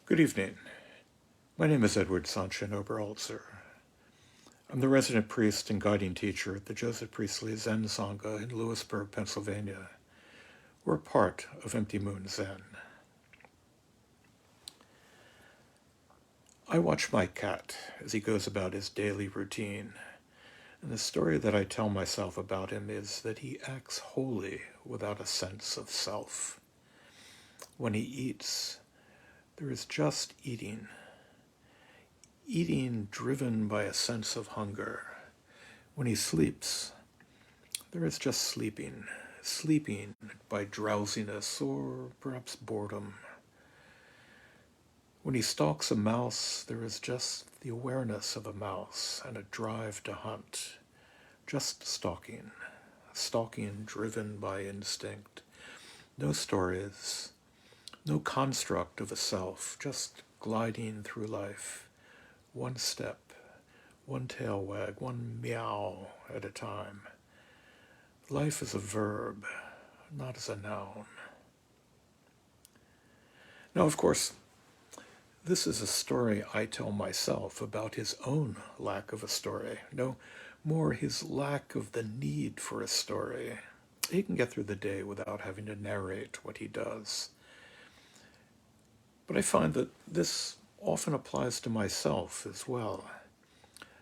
Good evening. My name is Edward Sanshin Oberholzer. I'm the resident priest and guiding teacher at the Joseph Priestley Zen Sangha in Lewisburg, Pennsylvania. We're part of Empty Moon Zen. I watch my cat as he goes about his daily routine, and the story that I tell myself about him is that he acts wholly without a sense of self. When he eats, there is just eating driven by a sense of hunger. When he sleeps, there is just sleeping by drowsiness or perhaps boredom. When he stalks a mouse, there is just the awareness of a mouse and a drive to hunt. Just stalking driven by instinct. No stories, no construct of a self, just gliding through life, one step, one tail wag, one meow at a time. Life is a verb, not as a noun. Now, of course, this is a story I tell myself about his own lack of a story. No more his lack of the need for a story. He can get through the day without having to narrate what he does. But I find that this often applies to myself as well.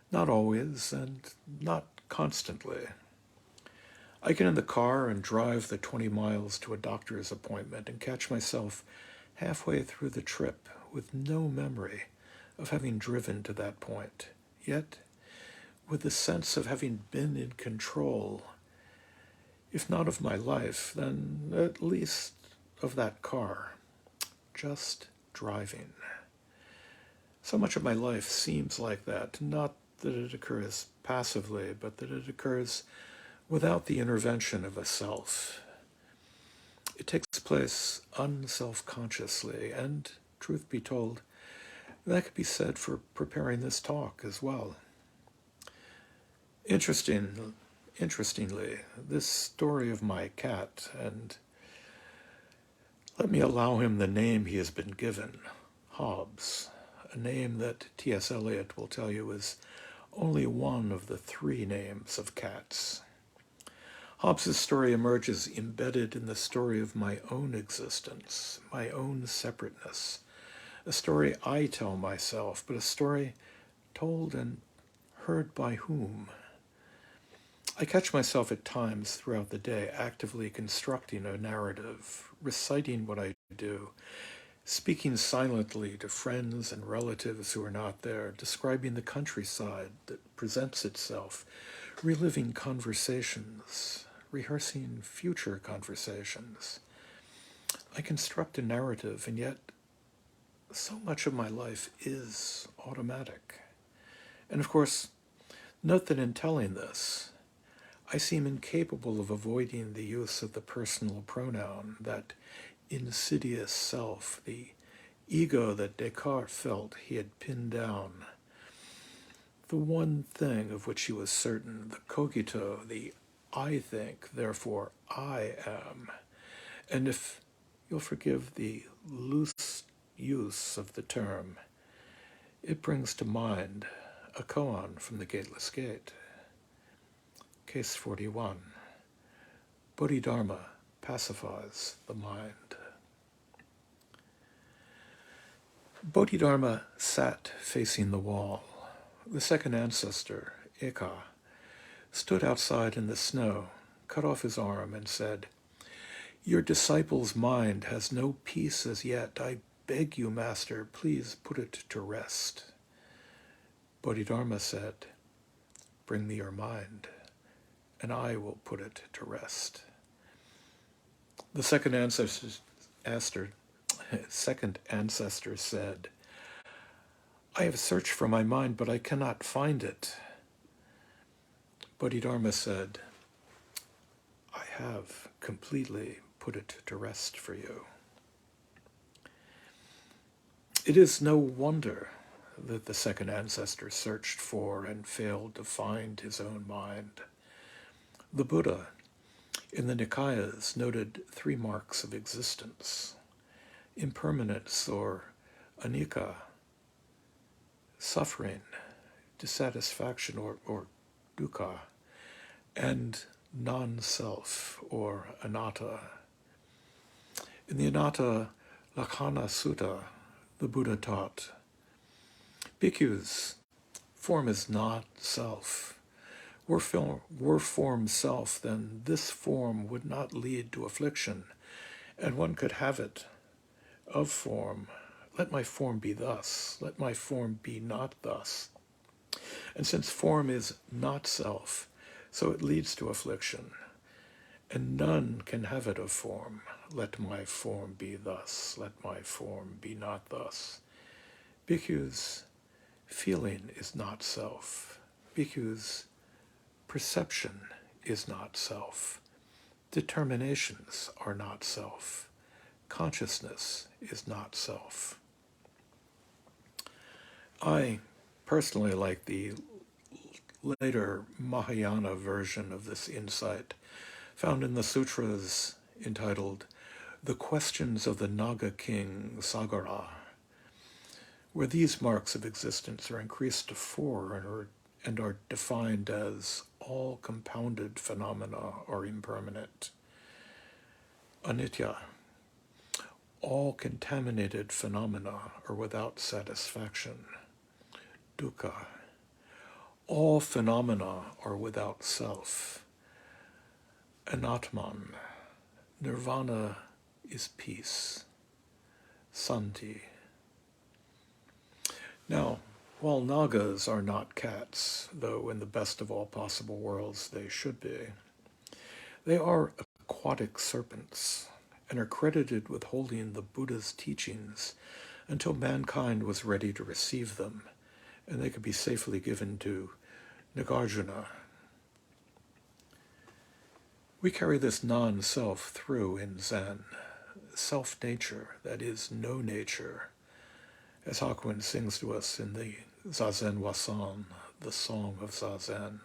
Not always, and not constantly. I get in the car and drive the 20 miles to a doctor's appointment and catch myself halfway through the trip with no memory of having driven to that point, yet with the sense of having been in control, if not of my life, then at least of that car, just driving. So much of my life seems like that, not that it occurs passively, but that it occurs without the intervention of a self. It takes place unself-consciously, and, truth be told, that could be said for preparing this talk as well. Interestingly, this story of my cat, and let me allow him the name he has been given, Hobbes, a name that T.S. Eliot will tell you is only one of the 3 names of cats. Hobbes' story emerges embedded in the story of my own existence, my own separateness, a story I tell myself, but a story told and heard by whom? I catch myself at times throughout the day actively constructing a narrative, reciting what I do, speaking silently to friends and relatives who are not there, describing the countryside that presents itself, reliving conversations, rehearsing future conversations. I construct a narrative, and yet so much of my life is automatic. And of course, note that in telling this, I seem incapable of avoiding the use of the personal pronoun, that insidious self, the ego that Descartes felt he had pinned down. The one thing of which he was certain, the cogito, the I think, therefore I am. And if you'll forgive the loose use of the term, it brings to mind a koan from the Gateless Gate. Case 41. Bodhidharma pacifies the mind. Bodhidharma sat facing the wall. The second ancestor, Eka, stood outside in the snow, cut off his arm, and said, "Your disciple's mind has no peace as yet. I beg you, Master, please put it to rest." Bodhidharma said, "Bring me your mind, and I will put it to rest." The second ancestor said, "I have searched for my mind, but I cannot find it." Bodhidharma said, "I have completely put it to rest for you." It is no wonder that the second ancestor searched for and failed to find his own mind. The Buddha, in the Nikayas, noted 3 marks of existence: impermanence or anicca, suffering, dissatisfaction, or dukkha, and non-self, or anatta. In the Anatta Lakkhana Sutta, the Buddha taught, bhikkhus, form is not self. Were form self, then this form would not lead to affliction, and one could have it of form. Let my form be thus, let my form be not thus. And since form is not self, so it leads to affliction, and none can have it of form. Let my form be thus, let my form be not thus. Bhikkhus, feeling is not self. Bhikkhus, perception is not self. Determinations are not self. Consciousness is not self. I personally like the later Mahayana version of this insight, found in the sutras entitled The Questions of the Naga King Sagara, where these marks of existence are increased to 4 and are defined as all compounded phenomena are impermanent. Anitya, all contaminated phenomena are without satisfaction. Dukkha, all phenomena are without self. Anatman, nirvana is peace. Santi. Now, while nagas are not cats, though in the best of all possible worlds they should be, they are aquatic serpents and are credited with holding the Buddha's teachings until mankind was ready to receive them, and they could be safely given to Nagarjuna. We carry this non-self through in Zen, self-nature, that is, no nature, as Hakuin sings to us in the Zazen Wasan, the Song of Zazen.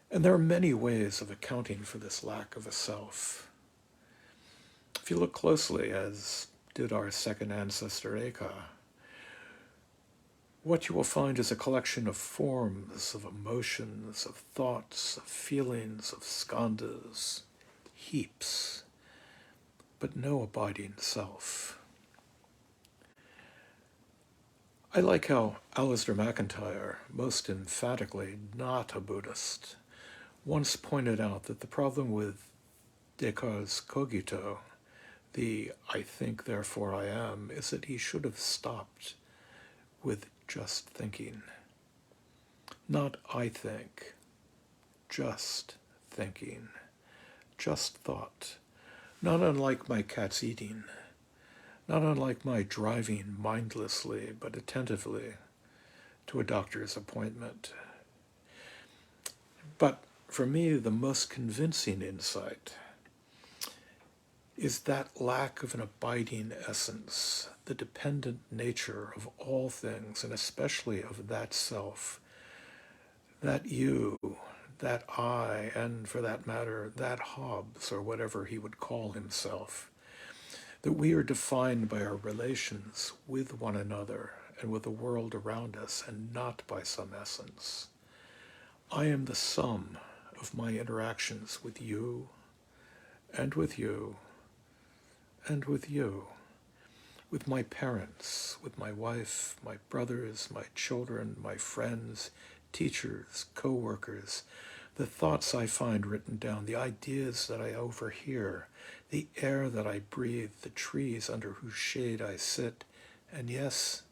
And there are many ways of accounting for this lack of a self. If you look closely, as did our second ancestor Eka, what you will find is a collection of forms, of emotions, of thoughts, of feelings, of skandhas, heaps, but no abiding self. I like how Alasdair MacIntyre, most emphatically not a Buddhist, once pointed out that the problem with Descartes' cogito, the I think therefore I am, is that he should have stopped with just thinking. Not I think, just thinking, just thought, not unlike my cat's eating, not unlike my driving mindlessly but attentively to a doctor's appointment. But for me, the most convincing insight is that lack of an abiding essence, the dependent nature of all things, and especially of that self, that you, that I, and for that matter, that Hobbes, or whatever he would call himself, that we are defined by our relations with one another and with the world around us, and not by some essence. I am the sum of my interactions with you, and with you, and with you, with my parents, with my wife, my brothers, my children, my friends, teachers, co-workers, the thoughts I find written down, the ideas that I overhear, the air that I breathe, the trees under whose shade I sit, and yes,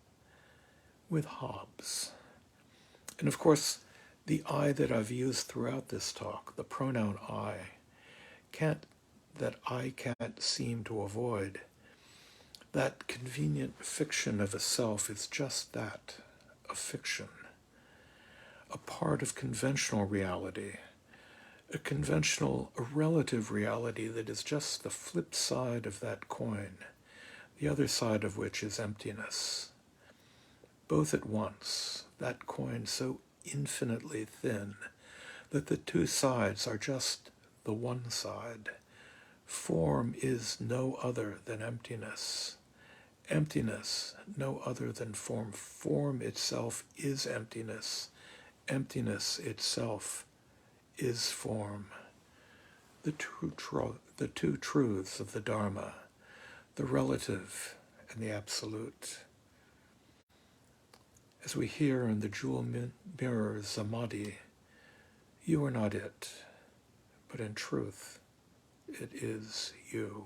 with Hobbes. And of course, the I that I've used throughout this talk, the pronoun I, that I can't seem to avoid. That convenient fiction of a self is just that, a fiction, a part of conventional reality, a relative reality that is just the flip side of that coin, the other side of which is emptiness. Both at once, that coin so infinitely thin that the two sides are just the one side. Form is no other than emptiness, Emptiness, no other than form. Form itself is emptiness. Emptiness itself is form. The two truths of the Dharma, the relative and the absolute. As we hear in the jewel mirror Samadhi, you are not it, but in truth, it is you.